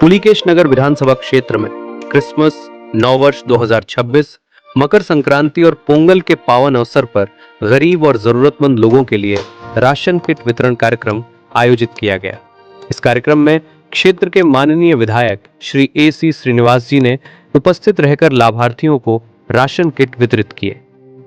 पुलिकेश नगर विधानसभा क्षेत्र में क्रिसमस, नववर्ष 2026, मकर संक्रांति और पोंगल के पावन अवसर पर गरीब और जरूरतमंद लोगों के लिए राशन किट वितरण कार्यक्रम आयोजित किया गया। इस कार्यक्रम में क्षेत्र के माननीय विधायक श्री AC श्रीनिवास जी ने उपस्थित रहकर लाभार्थियों को राशन किट वितरित किए।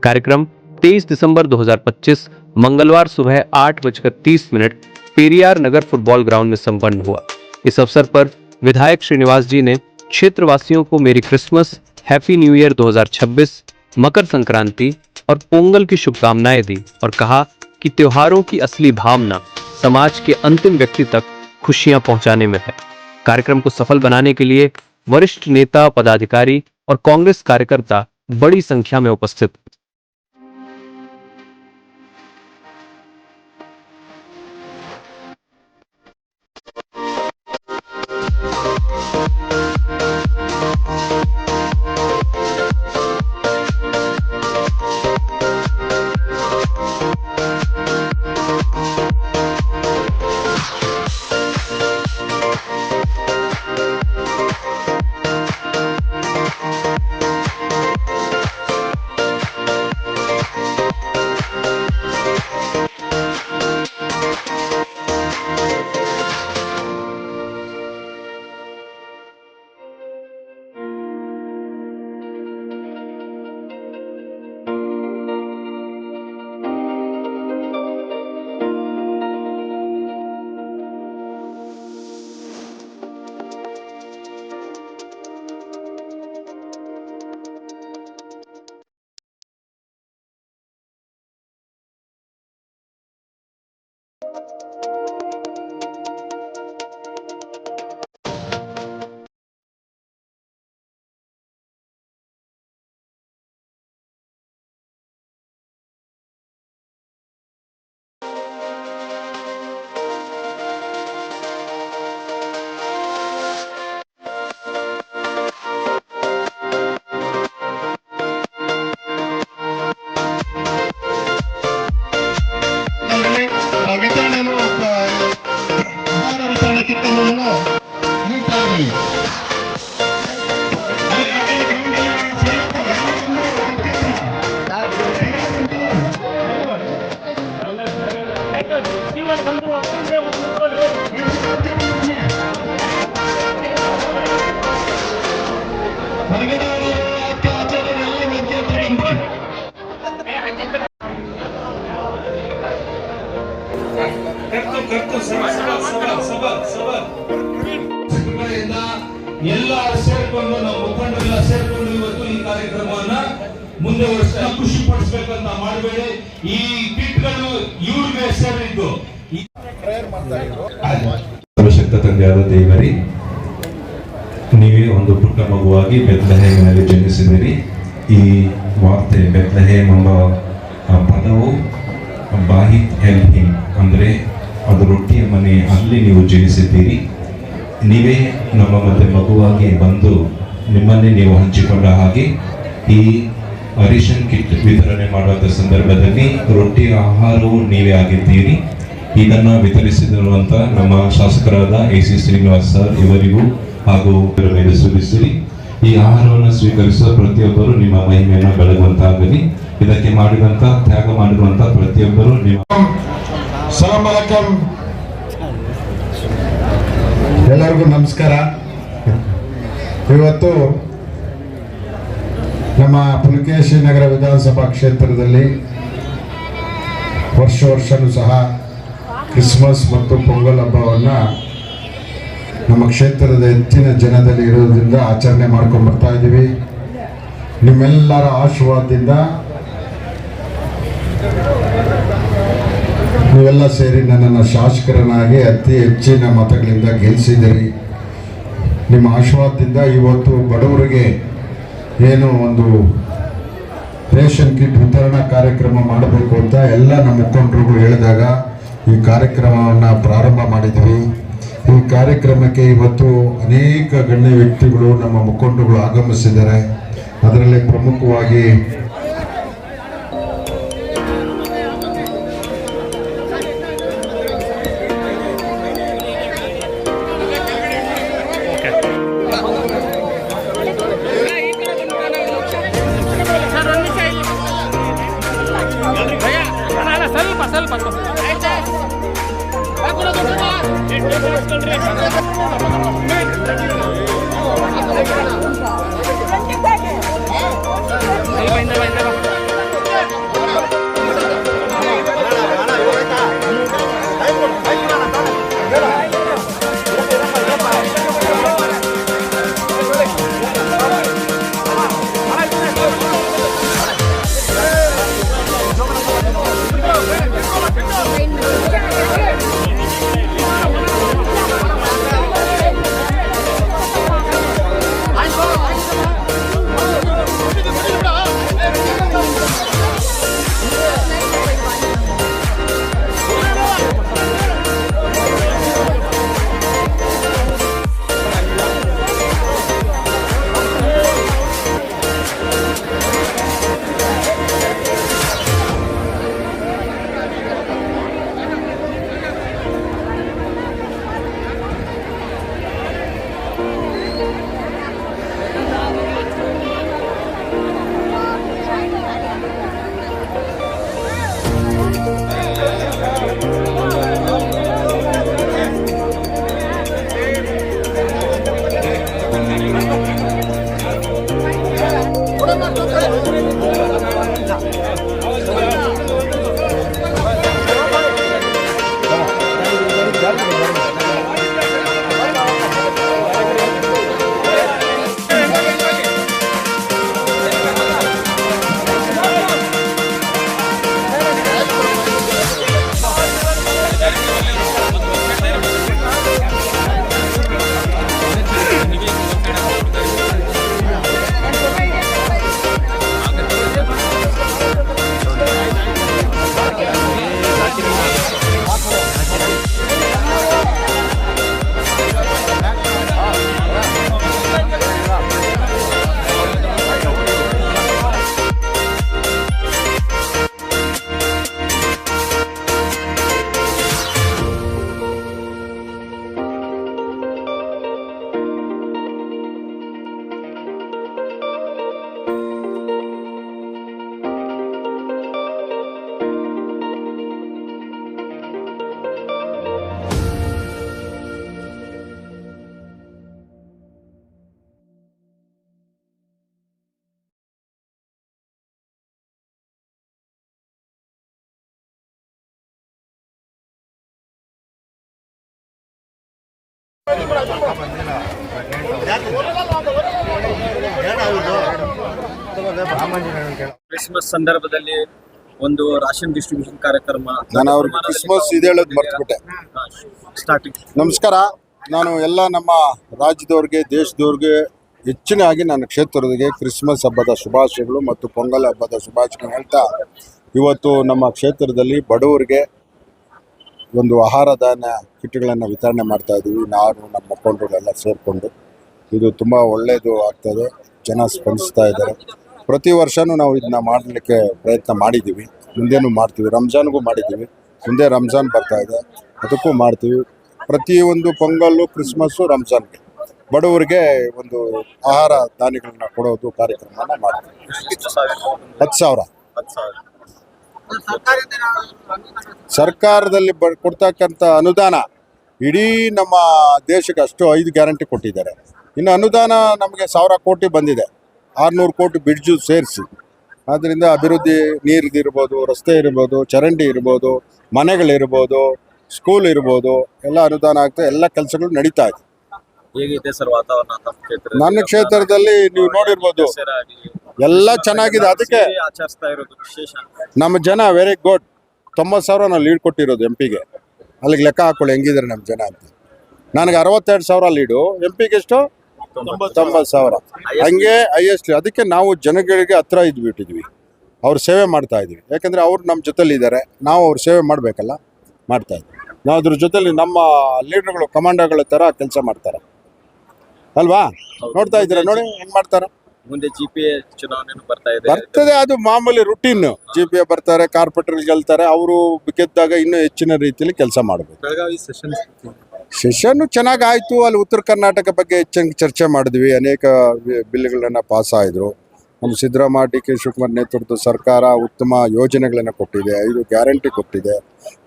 कार्यक्रम 23 दिसंबर 2025 मंगलवार सुबह 8:30 पेरियार नगर फुटबॉल ग्राउंड में संपन्न हुआ। इस अवसर पर विधायक श्रीनिवास जी ने क्षेत्रवासियों को मेरी Christmas, happy new year 2026, Makar Sankranti और पोंगल की शुभकामनाएं दी और कहा कि त्योहारों की असली भावना समाज के अंतिम व्यक्ति तक खुशियां पहुंचाने में है। कार्यक्रम को सफल बनाने के लिए वरिष्ठ नेता, पदाधिकारी और कांग्रेस कार्यकर्ता बड़ी संख्या में उपस्थित। ಎಲ್ಲ ಸೇರ್ಕೊಂಡು ನಾವು ಮುಖಂಡರೆಲ್ಲ ಸೇರ್ಕೊಂಡು ಇವತ್ತು ಈ ಕಾರ್ಯಕ್ರಮವನ್ನ ಮುಂದೆ ಖುಷಿ ಪಡಿಸಬೇಕಂತ ಮಾಡಬೇಡಿ. ಈ ಕಿಟ್ಗಳು ಇವ್ರಿಗೆ ಸೇರಿದ್ದು ಸರ್ವಶಕ್ತ ತಂದೆಯಾದ ದೇವರೇ, ನೀವೇ ಒಂದು ಪುಟ್ಟ ಮಗುವಾಗಿ ಬೆತ್ಲೆಹೇಮಿನಲ್ಲಿ ಜನಿಸಿದಿರಿ. ಈ ವಾರ್ತೆ ಬೆತ್ಲೆಹೇಮ್ ಎಂಬ ಪದವು ಬಾಹಿತ್ ಎಲ್ಹಿಮ್ ಅಂದರೆ ಅದು ರೊಟ್ಟಿಯ ಮನೆ, ಅಲ್ಲಿ ನೀವು ಜನಿಸಿದ್ದೀರಿ. ನೀವೇ ನಮ್ಮ ಮಧ್ಯೆ ಮಗುವಾಗಿ ಬಂದು ನಿಮ್ಮನ್ನೇ ನೀವು ಹಂಚಿಕೊಂಡ ಹಾಗೆ ಈ ರೇಷನ್ ಕಿಟ್ ವಿತರಣೆ ಮಾಡುವಂಥ ಸಂದರ್ಭದಲ್ಲಿ ರೊಟ್ಟಿ ಆಹಾರವು ನೀವೇ ಆಗಿದ್ದೀರಿ. ಇದನ್ನು ವಿತರಿಸಿರುವಂಥ ನಮ್ಮ ಶಾಸಕರಾದ AC ಶ್ರೀನಿವಾಸ್ ಸರ್ ಇವರಿಗೂ ಹಾಗೂ ಮೇಲೆ ಸುರಿಸಿರಿ. ಈ ಆಹಾರವನ್ನು ಸ್ವೀಕರಿಸುವ ಪ್ರತಿಯೊಬ್ಬರು ನಿಮ್ಮ ಮಹಿಮೆಯನ್ನು ಬೆಳಗುವಂತಾಗಲಿ. ಇದಕ್ಕೆ ಮಾಡಿದಂಥ ತ್ಯಾಗ ಮಾಡಿರುವಂಥ ಪ್ರತಿಯೊಬ್ಬರು ನಿಮ್ಮ ಸಲಾಮ್ ಅಲೈಕುಂ. ಎಲ್ಲರಿಗೂ ನಮಸ್ಕಾರ. ಇವತ್ತು ನಮ್ಮ ಪುಲಿಕೇಶಿ ನಗರ ವಿಧಾನಸಭಾ ಕ್ಷೇತ್ರದಲ್ಲಿ ವರ್ಷವೂ ಸಹ ಕ್ರಿಸ್ಮಸ್ ಮತ್ತು ಪೊಂಗಲ್ ಹಬ್ಬವನ್ನು ನಮ್ಮ ಕ್ಷೇತ್ರದ ಹೆಚ್ಚಿನ ಜನದಲ್ಲಿ ಇರೋದ್ರಿಂದ ಆಚರಣೆ ಮಾಡ್ಕೊಂಡು ಬರ್ತಾ ಇದ್ದೀವಿ. ನಿಮ್ಮೆಲ್ಲರ ಆಶೀರ್ವಾದದಿಂದ ನೀವೆಲ್ಲ ಸೇರಿ ನನ್ನನ್ನು ಶಾಸಕರನ್ನಾಗಿ ಅತಿ ಹೆಚ್ಚಿನ ಮತಗಳಿಂದ ಗೆಲ್ಲಿಸಿದ್ದೀರಿ. ನಿಮ್ಮ ಆಶೀರ್ವಾದದಿಂದ ಇವತ್ತು ಬಡವರಿಗೆ ಏನು ಒಂದು ರೇಷನ್ ಕಿಟ್ ವಿತರಣಾ ಕಾರ್ಯಕ್ರಮ ಮಾಡಬೇಕು ಅಂತ ಎಲ್ಲ ನಮ್ಮ ಮುಖಂಡರಿಗೂ ಹೇಳಿದಾಗ ಈ ಕಾರ್ಯಕ್ರಮವನ್ನು ಪ್ರಾರಂಭ ಮಾಡಿದ್ವಿ. ಈ ಕಾರ್ಯಕ್ರಮಕ್ಕೆ ಇವತ್ತು ಅನೇಕ ಗಣ್ಯ ವ್ಯಕ್ತಿಗಳು, ನಮ್ಮ ಮುಖಂಡರುಗಳು ಆಗಮಿಸಿದ್ದಾರೆ. ಅದರಲ್ಲಿ ಪ್ರಮುಖವಾಗಿ ಕ್ರಿಸ್ಮಸ್ ಸಂದರ್ಭದಲ್ಲಿ ಒಂದು ರಾಷನ್ ಡಿಸ್ಟ್ರಿಬ್ಯೂಷನ್ ಕಾರ್ಯಕ್ರಮ ನಾನು ಅವ್ರಿಗೆ ಕ್ರಿಸ್ಮಸ್ ಇದು ಹೇಳೋದು ಮರ್ತ್ಬಿಟ್ಟೆ. ಸ್ಟಾರ್ಟಿಂಗ್ ನಮಸ್ಕಾರ. ನಾನು ಎಲ್ಲ ನಮ್ಮ ರಾಜ್ಯದವ್ರಿಗೆ, ದೇಶದವ್ರಿಗೆ, ಹೆಚ್ಚಿನಾಗಿ ನನ್ನ ಕ್ಷೇತ್ರದವರಿಗೆ ಕ್ರಿಸ್ಮಸ್ ಹಬ್ಬದ ಶುಭಾಶಯಗಳು ಮತ್ತು ಪೊಂಗಲ್ ಹಬ್ಬದ ಶುಭಾಶಯಗಳು ಹೇಳ್ತಾ, ಇವತ್ತು ನಮ್ಮ ಕ್ಷೇತ್ರದಲ್ಲಿ ಬಡವರಿಗೆ ಒಂದು ಆಹಾರ ಧಾನ್ಯ ಕಿಟ್ಗಳನ್ನು ವಿತರಣೆ ಮಾಡ್ತಾ ಇದ್ದೀವಿ. ನಾನು ನಮ್ಮ ಮುಖಂಡರುಗಳೆಲ್ಲ ಸೇರಿಕೊಂಡು ಇದು ತುಂಬ ಒಳ್ಳೆಯದು ಆಗ್ತದೆ. ಜನ ಸ್ಪಂದಿಸ್ತಾ ಇದ್ದಾರೆ. ಪ್ರತಿ ವರ್ಷವೂ ನಾವು ಇದನ್ನ ಮಾಡಲಿಕ್ಕೆ ಪ್ರಯತ್ನ ಮಾಡಿದ್ದೀವಿ, ಮುಂದೇನೂ ಮಾಡ್ತೀವಿ. ರಂಜಾನ್ಗೂ ಮಾಡಿದ್ದೀವಿ, ಮುಂದೆ ರಂಜಾನ್ ಬರ್ತಾ ಇದೆ, ಅದಕ್ಕೂ ಮಾಡ್ತೀವಿ. ಪ್ರತಿಯೊಂದು ಪೊಂಗಲ್ಲು, ಕ್ರಿಸ್ಮಸ್ಸು, ರಂಜಾನ್ಗೆ ಬಡವರಿಗೆ ಒಂದು ಆಹಾರ ಧಾನ್ಯಗಳನ್ನ ಕೊಡೋದು ಕಾರ್ಯಕ್ರಮನ ಮಾಡ್ತೀವಿ. 10,000 ಸರ್ಕಾರದಲ್ಲಿ ಕೊಡ್ತಕ್ಕಂಥ ಅನುದಾನ ಇಡೀ ನಮ್ಮ ದೇಶಕ್ಕೆ ಅಷ್ಟು 5 ಗ್ಯಾರಂಟಿ ಕೊಟ್ಟಿದ್ದಾರೆ. ಇನ್ನು ಅನುದಾನ ನಮಗೆ 1,000 ಕೋಟಿ ಬಂದಿದೆ, 600 ಕೋಟಿ ಬ್ರಿಡ್ಜು ಸೇರಿಸಿ. ಆದ್ದರಿಂದ ಅಭಿವೃದ್ಧಿ, ನೀರಿರ್ಬೋದು, ರಸ್ತೆ ಇರ್ಬೋದು, ಚರಂಡಿ ಇರ್ಬೋದು, ಮನೆಗಳಿರ್ಬೋದು, ಸ್ಕೂಲ್ ಇರ್ಬೋದು, ಎಲ್ಲ ಅನುದಾನ ಆಗ್ತದೆ. ಎಲ್ಲ ಕೆಲಸಗಳು ನಡೀತಾ ಇದೆ. ಹೇಗಿದೆ ಸರ್ ವಾತಾವರಣ ನನ್ನ ಕ್ಷೇತ್ರದಲ್ಲಿ ನೀವು ನೋಡಿರ್ಬೋದು, ಎಲ್ಲ ಚೆನ್ನಾಗಿದೆ. ಅದಕ್ಕೆ ಆಚರಿಸ್ತಾ ಇರೋದು ವಿಶೇಷ. ನಮ್ಮ ಜನ ವೆರಿ ಗುಡ್. 90,000 ನಾವು ಲೀಡ್ ಕೊಟ್ಟಿರೋದು ಎಂಪಿಗೆ. ಅಲ್ಲಿಗೆ ಲೆಕ್ಕ ಹಾಕೊಳ್ಳಿ ಹೆಂಗಿದ್ದಾರೆ ನಮ್ಮ ಜನ ಅಂತ. ನನಗೆ 62,000 ಲೀಡು, ಎಂಪಿಗೆ ಎಷ್ಟು? 90,000. ಹಂಗೆ ಹೈಯೆಸ್ಟ್. ಅದಕ್ಕೆ ನಾವು ಜನಗಳಿಗೆ ಹತ್ರ ಇದ್ಬಿಟ್ಟಿದ್ವಿ, ಅವ್ರ ಸೇವೆ ಮಾಡ್ತಾ ಇದ್ವಿ. ಯಾಕಂದರೆ ಅವ್ರು ನಮ್ಮ ಜೊತೆಲಿ ಇದ್ದಾರೆ, ನಾವು ಅವ್ರ ಸೇವೆ ಮಾಡಬೇಕಲ್ಲ, ಮಾಡ್ತಾ ಇದ್ವಿ. ನಾವು ಅದ್ರ ಜೊತೆಲಿ ನಮ್ಮ ಲೀಡರ್ಗಳು, ಕಮಾಂಡರ್ಗಳ ಥರ ಕೆಲಸ ಮಾಡ್ತಾರೆ ಅಲ್ವಾ? ನೋಡ್ತಾ ಇದ್ದೀರಾ, ನೋಡಿ ಹೆಂಗೆ ಮಾಡ್ತಾರೆ. ಮುಂದೆ GPA ಚುನಾವಣೆ ಬರ್ತದೆ, ಅದು ಮಾಮೂಲಿ ರುಟೀನ್. GPA ಬರ್ತಾರೆ, ಕಾರ್ಪೊರೇಟರ್ ಗೆಲ್ತಾರೆ, ಅವರು ಗೆದ್ದಾಗ ಇನ್ನೂ ಹೆಚ್ಚಿನ ರೀತಿಯಲ್ಲಿ ಕೆಲಸ ಮಾಡಬೇಕು. ಬೆಳಗಾವಿ ಸೆಷನ್ನು ಚೆನ್ನಾಗಿ ಆಯಿತು. ಅಲ್ಲಿ ಉತ್ತರ ಕರ್ನಾಟಕ ಬಗ್ಗೆ ಹೆಚ್ಚಾಗಿ ಚರ್ಚೆ ಮಾಡಿದ್ವಿ. ಅನೇಕ ಬಿಲ್ಗಳನ್ನು ಪಾಸ್ ಆಯಿದ್ರು. ನಮ್ಮ ಸಿದ್ದರಾಮಯ್ಯ ಡಿ ಕೆ ಶಿವಕುಮಾರ್ ನೇತೃತ್ವದ ಸರ್ಕಾರ ಉತ್ತಮ ಯೋಜನೆಗಳನ್ನು ಕೊಟ್ಟಿದೆ, 5 ಗ್ಯಾರಂಟಿ ಕೊಟ್ಟಿದೆ.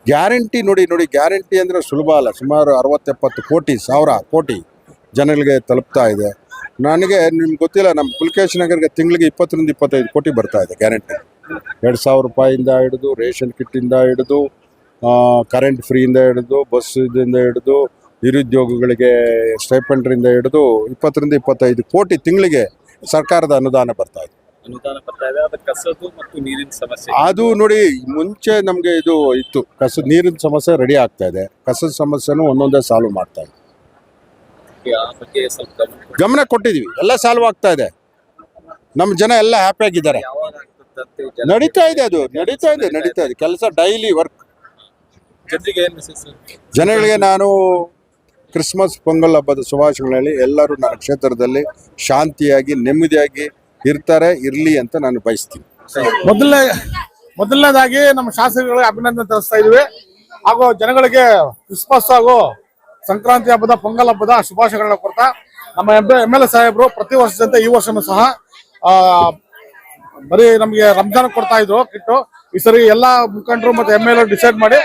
ಗ್ಯಾರಂಟಿ ನೋಡಿ ಗ್ಯಾರಂಟಿ ಅಂದರೆ ಸುಲಭ ಅಲ್ಲ. ಸುಮಾರು 60-70 ಕೋಟಿ ಜನಗಳಿಗೆ ತಲುಪ್ತಾ ಇದೆ. ನನಗೆ ನಿಮ್ಗೆ ಗೊತ್ತಿಲ್ಲ, ನಮ್ಮ ಪುಲಕೇಶಿ ನಗರಿಗೆ ತಿಂಗಳಿಗೆ 20-25 ಕೋಟಿ ಬರ್ತಾ ಇದೆ ಗ್ಯಾರಂಟಿ. 2,000 ರೂಪಾಯಿಂದ ಹಿಡಿದು ರೇಷನ್ ಕಿಟ್ಟಿಂದ ಹಿಡಿದು ಕರೆಂಟ್ ಫ್ರೀಯಿಂದ ಹಿಡಿದು ಬಸ್ ಇದರಿಂದ ಹಿಡಿದು ನಿರುದ್ಯೋಗಿಗಳಿಗೆ ಸ್ಟೈಪೆಂಡ್ರಿಂದ ಹಿಡಿದು 20-25 ಕೋಟಿ ತಿಂಗಳಿಗೆ ಸರ್ಕಾರದ ಅನುದಾನ ಬರ್ತಾ ಇದೆ. ಅನುದಾನ ಬರ್ತಾ ಇದೆ. ಅದು ಕಸದು ಮತ್ತು ನೀರಿನ ಸಮಸ್ಯೆ. ಅದು ನೋಡಿ, ಮುಂಚೆ ನಮಗೆ ಇದು ಇತ್ತು, ಕಸದ ನೀರಿನ ಸಮಸ್ಯೆ ರೆಡಿ ಆಗ್ತಾ ಇದೆ. ಕಸದ ಸಮಸ್ಯೆನೂ ಒಂದೊಂದೇ ಸಾಲ್ವ್ ಮಾಡ್ತಾ ಇದೆ. ಆ ಬಗ್ಗೆ ಸ್ವಲ್ಪ ಗಮನ ಕೊಟ್ಟಿದ್ದೀವಿ, ಎಲ್ಲ ಸಾಲ್ವ್ ಆಗ್ತಾ ಇದೆ. ನಮ್ಮ ಜನ ಎಲ್ಲ ಹ್ಯಾಪಿ ಆಗಿದ್ದಾರೆ. ಯಾವಾಗ ಆಗ್ತದೆ ನಡೀತಾ ಇದೆ, ಅದು ನಡೀತಾ ಇದೆ ಕೆಲಸ, ಡೈಲಿ ವರ್ಕ್. ಜನರಿಗೆ ಏನು ಮೆಸೇಜ್ ಸರ್? ಜನಗಳಿಗೆ ನಾನು ಕ್ರಿಸ್ಮಸ್ ಪೊಂಗಲ್ ಹಬ್ಬದ ಶುಭಾಶಯಗಳಲ್ಲಿ ಎಲ್ಲರೂ ನನ್ನ ಕ್ಷೇತ್ರದಲ್ಲಿ ಶಾಂತಿಯಾಗಿ ನೆಮ್ಮದಿಯಾಗಿ ಇರಲಿ ಅಂತ ನಾನು ಬಯಸ್ತೀನಿ. ಮೊದಲನೇದಾಗಿ ನಮ್ಮ ಶಾಸಕರಿಗೆ ಅಭಿನಂದನೆ ತಿಳಿಸ್ತಾ ಇದೀವಿ. ಹಾಗೂ ಜನಗಳಿಗೆ ಕ್ರಿಸ್ಮಸ್ ಹಾಗೂ ಸಂಕ್ರಾಂತಿ ಹಬ್ಬದ ಪೊಂಗಲ್ ಹಬ್ಬದ ಶುಭಾಶಯಗಳನ್ನ ಕೊಡ್ತಾ, ನಮ್ಮ MLA ಸಾಹೇಬರು ಪ್ರತಿ ವರ್ಷದಂತೆ ಈ ವರ್ಷನೂ ಸಹ ಬರೀ ನಮಗೆ ರಂಜಾನ್ ಕೊಡ್ತಾ ಇದ್ರು ಕಿಟ್ಟು. ಈ ಸರಿ ಎಲ್ಲಾ ಮುಖಂಡರು ಮತ್ತೆ MLA ಡಿಸೈಡ್ ಮಾಡಿ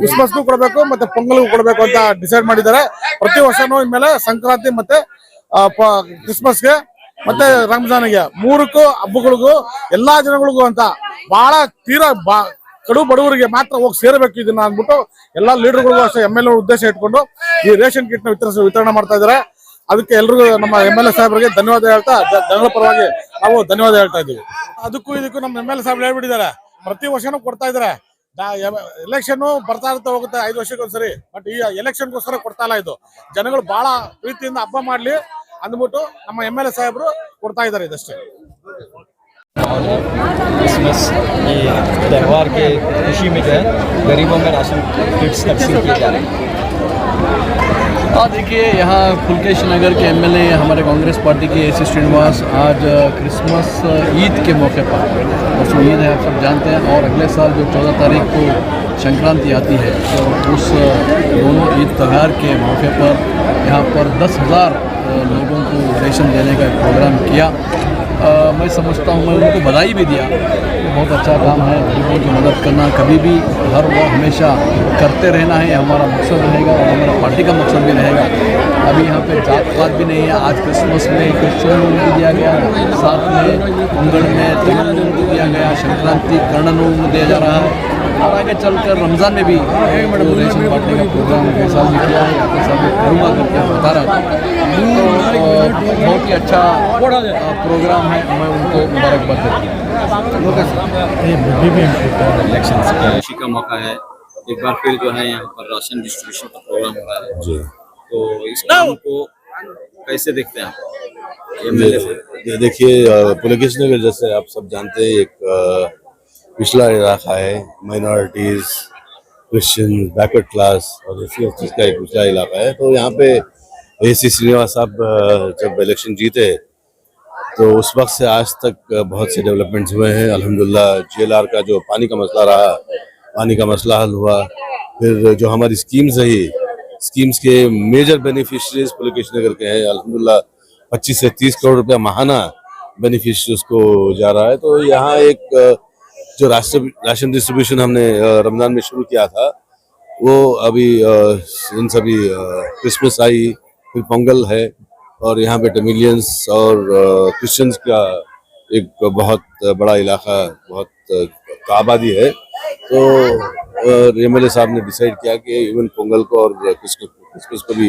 ಕ್ರಿಸ್ಮಸ್ಗೂ ಕೊಡಬೇಕು ಮತ್ತೆ ಪೊಂಗಲ್ಗೂ ಕೊಡಬೇಕು ಅಂತ ಡಿಸೈಡ್ ಮಾಡಿದ್ದಾರೆ. ಪ್ರತಿ ವರ್ಷನೂ ಇನ್ಮೇಲೆ ಸಂಕ್ರಾಂತಿ ಮತ್ತೆ ಕ್ರಿಸ್ಮಸ್ಗೆ ಮತ್ತೆ ರಂಜಾನ್ಗೆ 3 ಹಬ್ಬಗಳಿಗೂ ಎಲ್ಲಾ ಜನಗಳಿಗೂ ಅಂತ ಬಹಳ ತೀರಾ ಕಡು ಬಡವರಿಗೆ ಮಾತ್ರ ಹೋಗಿ ಸೇರಬೇಕು ಇದನ್ನ ಅಂದ್ಬಿಟ್ಟು ಎಲ್ಲಾ ಲೀಡರ್ಗಳಿಗೂ ಅಷ್ಟೇ MLA ಉದ್ದೇಶ ಇಟ್ಕೊಂಡು ಈ ರೇಷನ್ ಕಿಟ್ ನ ವಿತರಣೆ ಮಾಡ್ತಾ ಇದ್ದಾರೆ. ಅದಕ್ಕೆ ಎಲ್ರಿಗೂ ನಮ್ಮ MLA ಸಾಹೇಬರಿಗೆ ಧನ್ಯವಾದ ಹೇಳ್ತಾ, ಜನಗಳ ಪರವಾಗಿ ನಾವು ಧನ್ಯವಾದ ಹೇಳ್ತಾ ಇದ್ದೀವಿ. ಅದಕ್ಕೂ ಇದಕ್ಕೂ ನಮ್ಮ MLA ಸಾಹೇಬ್ ಹೇಳ್ಬಿಟ್ಟಿದ್ದಾರೆ, ಪ್ರತಿ ವರ್ಷನೂ ಕೊಡ್ತಾ ಇದ್ದಾರೆ. ಎಲೆಕ್ಷನ್ ಬರ್ತಾ ಇರ್ತಾ ಹೋಗುತ್ತೆ 5 ವರ್ಷಕ್ಕೊಂದ್ಸರಿ. ಬಟ್ ಈ ಎಲೆಕ್ಷನ್ಗೋಸ್ಕರ ಕೊಡ್ತಾ ಇಲ್ಲ, ಇದು ಜನಗಳು ಬಹಳ ಪ್ರೀತಿಯಿಂದ ಹಬ್ಬ ಮಾಡ್ಲಿ ಅಂದ್ಬಿಟ್ಟು ನಮ್ಮ MLA ಸಾಹೇಬರು ಕೊಡ್ತಾ ಇದ್ದಾರೆ ಇದಷ್ಟೇ. क्रिसमस ये त्यौहार के खुशी में जो है गरीबों में राशन किट्स तकसीम किए जा रहे हैं। देखिए यहाँ पुलकेश नगर के MLA हमारे कांग्रेस पार्टी के AC श्रीनिवास आज क्रिसमस ईद के मौके पर, परसों ईद है आप सब जानते हैं, और अगले साल जो 14 तारीख को संक्रांति आती है, तो उस दोनों ईद त्यौहार के मौके पर यहाँ पर 10,000 लोगों को रेशन देने का एक प्रोग्राम किया। मैं समझता हूँ, मैं उनको बधाई भी दिया, बहुत अच्छा काम है। गरीबों की मदद करना कभी भी हर वो हमेशा करते रहना है, हमारा मकसद रहेगा और हमारा पार्टी का मकसद भी रहेगा। अभी यहाँ पे जात पात भी नहीं है। आज क्रिसमस में क्रिश्चियन लोगों को दिया गया, साथ में पोंगल में तमिल लोगों को दिया गया, संक्रांति कन्नड़ लोगों को दिया जा रहा है, और आगे चलकर रमज़ान में भी रेशन बांटने का प्रोग्राम अगले साल भी किया है, अगले साल भी करूँगा करके बता रहा था। तो बहुत ही अच्छा प्रोग्राम है, मैं उनको मुबारकबाद देता हूँ। इलेक्शन खुशी का मौका है, एक बार फिर जो है यहाँ पर राशन डिस्ट्रीब्यूशन का प्रोग्राम हो रहा है जी। तो इस काम को कैसे देखते हैं आप? देखिए, पुलकेश नगर जैसे आप सब जानते हैं एक पिछड़ा इलाका है, माइनॉरिटीज, क्रिश्चियन, बैकवर्ड क्लास और इसी चीज़ का एक पिछड़ा इलाका है। तो यहाँ पे AC श्रीनिवास साहब जब इलेक्शन जीते तो उस वक्त से आज तक बहुत से डेवलपमेंट्स हुए हैं अल्हम्दुलिल्लाह। JLR का जो पानी का मसला रहा, पानी का मसला हल हुआ। फिर जो हमारी स्कीम्स रही, स्कीम्स के मेजर बेनिफिशरीज पुलकेश नगर के हैं अल्हम्दुलिल्लाह। 25 से 30 करोड़ रुपया माहाना बेनिफिशरीज को जा रहा है। तो यहाँ एक जो राशन डिस्ट्रीब्यूशन हमने रमज़ान में शुरू किया था, वो अभी इन सभी क्रिसमस आई, फिर पोंगल है, और यहाँ पे तमिलियंस और क्रिश्चियंस का एक बहुत बड़ा इलाका, बहुत आबादी है। तो MLA साहब ने डिसाइड किया कि इवन पोंगल को और क्रिसमस को भी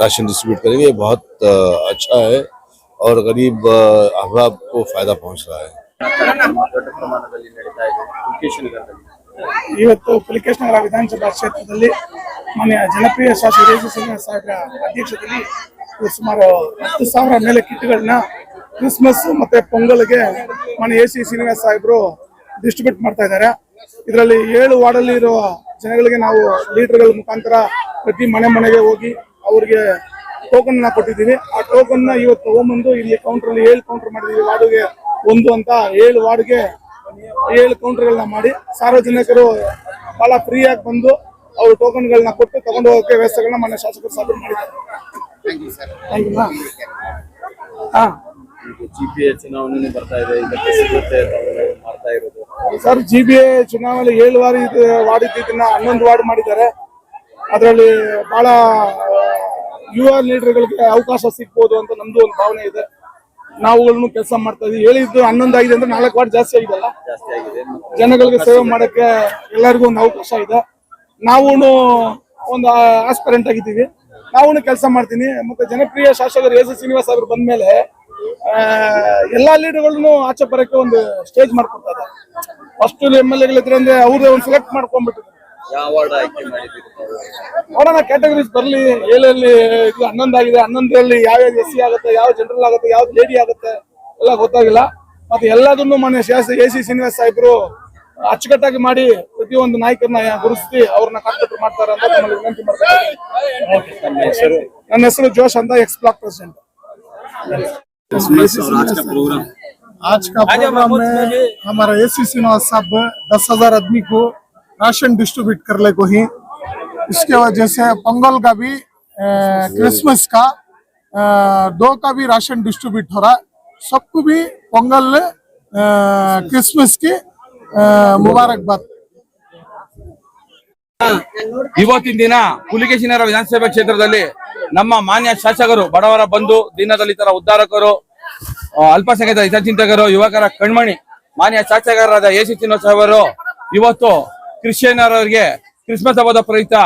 राशन डिस्ट्रीब्यूट करेंगे। ये बहुत अच्छा है और गरीब अहबाब को फ़ायदा पहुँच रहा है। ಇವತ್ತು ಪುಲಕೇಶ್ ನಗರ ವಿಧಾನಸಭಾ ಕ್ಷೇತ್ರದಲ್ಲಿ ಮಾನ್ಯ ಜನಪ್ರಿಯ ಶಾಸಕ AC ಶ್ರೀನಿವಾಸ್ ಸಾಹೇಬರ ಅಧ್ಯಕ್ಷತೆಯಲ್ಲಿ ಸುಮಾರು 10,000 ಮೇಲೆ ಕಿಟ್ಗಳನ್ನ ಕ್ರಿಸ್ಮಸ್ ಮತ್ತೆ ಪೊಂಗಲ್ಗೆ ಮಾನ್ಯ AC ಶ್ರೀನಿವಾಸ್ ಸಾಹೇಬರು ಡಿಸ್ಟ್ರಿಬ್ಯೂಟ್ ಮಾಡ್ತಾ ಇದ್ದಾರೆ. ಇದರಲ್ಲಿ 7 ವಾರ್ಡಲ್ಲಿ ಇರುವ ಜನಗಳಿಗೆ ನಾವು ಲೀಡರ್ಗಳ ಮುಖಾಂತರ ಪ್ರತಿ ಮನೆಗೆ ಹೋಗಿ ಅವರಿಗೆ ಟೋಕನ್ ಕೊಟ್ಟಿದ್ದೀವಿ. ಆ ಟೋಕನ್ ಇವತ್ತು ತಗೊಂಡ್ಬಂದು ಇಲ್ಲಿ ಕೌಂಟರ್ 7 ಕೌಂಟರ್ ಮಾಡಿದೀವಿ. ವಾರ್ಡ್ಗೆ 1 ಅಂತ 7 ವಾರ್ಡ್ಗೆ 7 ಕೌಂಟರ್ಗಳನ್ನ ಮಾಡಿ ಸಾರ್ವಜನಿಕರು ಬಹಳ ಫ್ರೀ ಆಗಿ ಬಂದು ಅವರು ಟೋಕನ್ಗಳನ್ನ ಕೊಟ್ಟು ತಗೊಂಡು ಹೋಗೋಕೆ ವ್ಯವಸ್ಥೆಗಳನ್ನ ಮಾನ್ಯ ಶಾಸಕರು ಸಾಧನೆ ಮಾಡಿದ್ದಾರೆ. GPA ಚುನಾವಣೆ ಬರ್ತಾ ಇದೆ, ಇದಕ್ಕೆ ಸಿದ್ಧತೆ ತಾವು ಮಾಡ್ತಾ ಇರೋದು? ಸರ್, GBA ಚುನಾವಣೆ 7 ವಾರ್ಡ್ ಇದ್ದಿದ್ದನ್ನ 11 ವಾರ್ಡ್ ಮಾಡಿದ್ದಾರೆ. ಅದರಲ್ಲಿ ಬಹಳ ಯುವ ಲೀಡರ್ಗಳಿಗೆ ಅವಕಾಶ ಸಿಗ್ಬೋದು ಅಂತ ನಮ್ದು ಒಂದು ಭಾವನೆ ಇದೆ. ನಾವುಗಳನ್ನು ಕೆಲಸ ಮಾಡ್ತಾ ಇದೀವಿ. ಹೇಳಿದ್ದು 11 ಆಗಿದೆ ಅಂದ್ರೆ 4 ವಾರ್ಡ್ ಜಾಸ್ತಿ ಆಗಿದೆಲ್ಲ, ಜಾಸ್ತಿ ಆಗಿದೆ. ಜನಗಳಿಗೆ ಸೇವೆ ಮಾಡಕ್ಕೆ ಎಲ್ಲರಿಗೂ ಒಂದು ಅವಕಾಶ ಇದೆ. ನಾವು ಒಂದು ಆಸ್ಪರೆಂಟ್ ಆಗಿದ್ದೀವಿ, ನಾವು ಕೆಲಸ ಮಾಡ್ತೀನಿ. ಮತ್ತೆ ಜನಪ್ರಿಯ ಶಾಸಕರು ಎಸ್ ಶ್ರೀನಿವಾಸ್ ಅವರು ಬಂದ್ಮೇಲೆ ಎಲ್ಲಾ ಲೀಡರ್ಗಳನ್ನು ಆಚೆ ಬರಕ್ಕೆ ಒಂದು ಸ್ಟೇಜ್ ಮಾಡ್ಕೊಡ್ತಾರೆ. ಫಸ್ಟ್ MLA ಅಂದ್ರೆ ಅವ್ರೇ ಒಂದು ಸೆಲೆಕ್ಟ್ ಮಾಡ್ಕೊಂಡ್ಬಿಟ್ಟಿದ್ದಾರೆ. ಯಾವ ವಾರ್ಡ್ ಆಯ್ಕೆ ಮಾಡಿದ್ದೀರಿ? ನೋಡೋಣ, ಕ್ಯಾಟಗರೀಸ್ ಬರ್ಲಿ. 7 ಇದು 11 ಆಗಿದೆ. 11ರಲ್ಲಿ ಯಾವ್ಯಾವ SC ಆಗುತ್ತೆ, ಯಾವ ಜನರಲ್ ಆಗುತ್ತೆ, ಯಾವ್ದು ಲೇಡಿ ಆಗುತ್ತೆ ಎಲ್ಲ ಗೊತ್ತಾಗಿಲ್ಲ. ಮತ್ತೆ ಎಲ್ಲದನ್ನು ಮೊನ್ನೆ ಶಾಸಕ AC ಶ್ರೀನಿವಾಸ್ ಸಾಹೇಬರು ಅಚ್ಚುಕಟ್ಟಾಗಿ ಮಾಡಿ ಪ್ರತಿಯೊಂದು ನಾಯಕರನ್ನ ಗುರುತಿಸಿ ಅವ್ರನ್ನ ಕಾಂಟ್ಯಾಕ್ಟ್ ಮಾಡ್ತಾರೆ ಅಂತ ನಮ್ಮಲ್ಲಿ ವಿನಂತಿ ಮಾಡ್ತಾರೆ. ನನ್ನ ಹೆಸರು ಜೋಶ್ ಅಂತ, ಎಕ್ಸ್ ಬ್ಲಾಕ್ ಪ್ರೆಸಿಡೆಂಟ್. आज का प्रोग्राम में हमारा AC श्रीनिवास साहब 10,000 आदमी को राशन डिस्ट्रीब्यूट करने को ही, इसके वजह से पोंगल का भी क्रिसमस का 2 का भी राशन डिस्ट्रीब्यूट हो रहा है. सबको भी पोंगल क्रिसमस की मुबारकबाद. ಇವತ್ತಿನ ದಿನ ಹುಲಿಕೇಶಿನಗರ ವಿಧಾನಸಭಾ ಕ್ಷೇತ್ರದಲ್ಲಿ ನಮ್ಮ ಮಾನ್ಯ ಶಾಸಕರು, ಬಡವರ ಬಂಧು, ದೀನದಲಿತರ ಉದ್ಧಾರಕರು, ಅಲ್ಪಸಂಖ್ಯಾತ ಹಿತಚಿಂತಕರು, ಯುವಕರ ಕಣ್ಮಣಿ ಮಾನ್ಯ ಶಾಸಕರಾದ AC ಶ್ರೀನಿವಾಸ್ ಅವರು ಇವತ್ತು ಕ್ರಿಶ್ಚಿಯನ್ನರಿಗೆ ಕ್ರಿಸ್ಮಸ್ ಹಬ್ಬದ ಪ್ರಯುಕ್ತ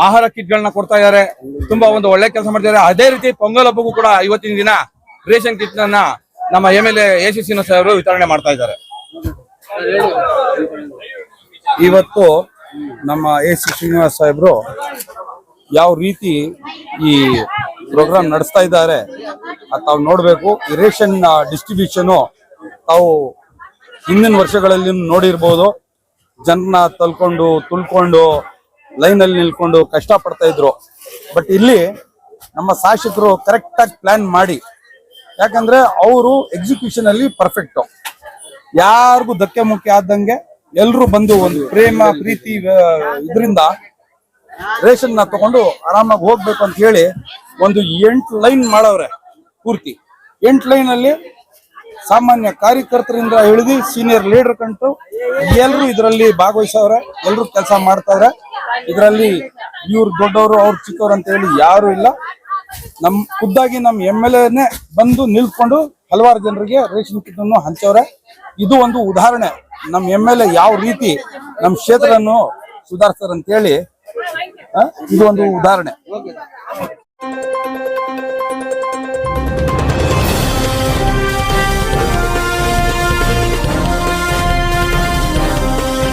ಆಹಾರ ಕಿಟ್ಗಳನ್ನ ಕೊಡ್ತಾ ಇದ್ದಾರೆ. ತುಂಬಾ ಒಂದು ಒಳ್ಳೆ ಕೆಲಸ ಮಾಡ್ತಿದ್ದಾರೆ. ಅದೇ ರೀತಿ ಪೊಂಗಲ್ ಹಬ್ಬಕ್ಕೂ ಕೂಡ ಇವತ್ತಿನ ದಿನ ರೇಷನ್ ಕಿಟ್ ನನ್ನ ನಮ್ಮ MLA AC ಶ್ರೀನಿವಾಸ್ ಅವರು ವಿತರಣೆ ಮಾಡ್ತಾ ಇದ್ದಾರೆ. ಇವತ್ತು ನಮ್ಮ AC ಶ್ರೀನಿವಾಸ್ ಸಾಹೇಬ್ರು ಯಾವ ರೀತಿ ಈ ಪ್ರೋಗ್ರಾಮ್ ನಡೆಸ್ತಾ ಇದ್ದಾರೆ ತಾವು ನೋಡ್ಬೇಕು. ಈ ರೇಷನ್ ಡಿಸ್ಟ್ರಿಬ್ಯೂಷನ್ ತಾವು ಹಿಂದಿನ ವರ್ಷಗಳಲ್ಲಿ ನೋಡಿರ್ಬೋದು. ಜನನ ತುಳ್ಕೊಂಡು ಲೈನಲ್ಲಿ ನಿಲ್ಕೊಂಡು ಕಷ್ಟ ಪಡ್ತಾ ಇದ್ರು. ಬಟ್ ಇಲ್ಲಿ ನಮ್ಮ ಶಾಸಕರು ಕರೆಕ್ಟ್ ಆಗಿ ಪ್ಲಾನ್ ಮಾಡಿ, ಯಾಕಂದ್ರೆ ಅವರು ಎಕ್ಸಿಕ್ಯೂಷನ್ ಅಲ್ಲಿ ಪರ್ಫೆಕ್ಟ್, ಯಾರಿಗೂ ಧಕ್ಕೆ ಮುಖ್ಯ ಆದಂಗೆ ಎಲ್ರು ಬಂದು ಒಂದು ಪ್ರೇಮ ಪ್ರೀತಿ ಇದರಿಂದ ರೇಷನ್ ನ ತಗೊಂಡು ಆರಾಮಾಗಿ ಹೋಗ್ಬೇಕು ಅಂತ ಹೇಳಿ ಒಂದು 8 ಲೈನ್ ಮಾಡವ್ರೆ. ಪೂರ್ತಿ 8 ಲೈನ್ ಅಲ್ಲಿ ಸಾಮಾನ್ಯ ಕಾರ್ಯಕರ್ತರಿಂದ ಹಿಡಿದು ಸೀನಿಯರ್ ಲೀಡರ್ ಕಂಡು ಎಲ್ರು ಇದರಲ್ಲಿ ಭಾಗವಹಿಸವ್ರೆ, ಎಲ್ರು ಕೆಲಸ ಮಾಡ್ತಾವ್ರೆ. ಇದರಲ್ಲಿ ಇವ್ರು ದೊಡ್ಡವರು ಅವ್ರು ಚಿಕ್ಕವ್ರು ಅಂತ ಹೇಳಿ ಯಾರು ಇಲ್ಲ. ಖುದ್ದಾಗಿ ನಮ್ಮ MLAನೇ ಬಂದು ನಿಲ್ಕೊಂಡು ಹಲವಾರು ಜನರಿಗೆ ರೇಷನ್ ಕಿಟ್ ಅನ್ನು ಹಂಚವ್ರೆ. ಇದು ಒಂದು ಉದಾಹರಣೆ, ನಮ್ಮ MLA ಯಾವ ರೀತಿ ನಮ್ಮ ಕ್ಷೇತ್ರವನ್ನು ಸುಧಾರಿಸ್ತಾರೆ ಅಂತ ಹೇಳಿ ಇದು ಒಂದು ಉದಾಹರಣೆ.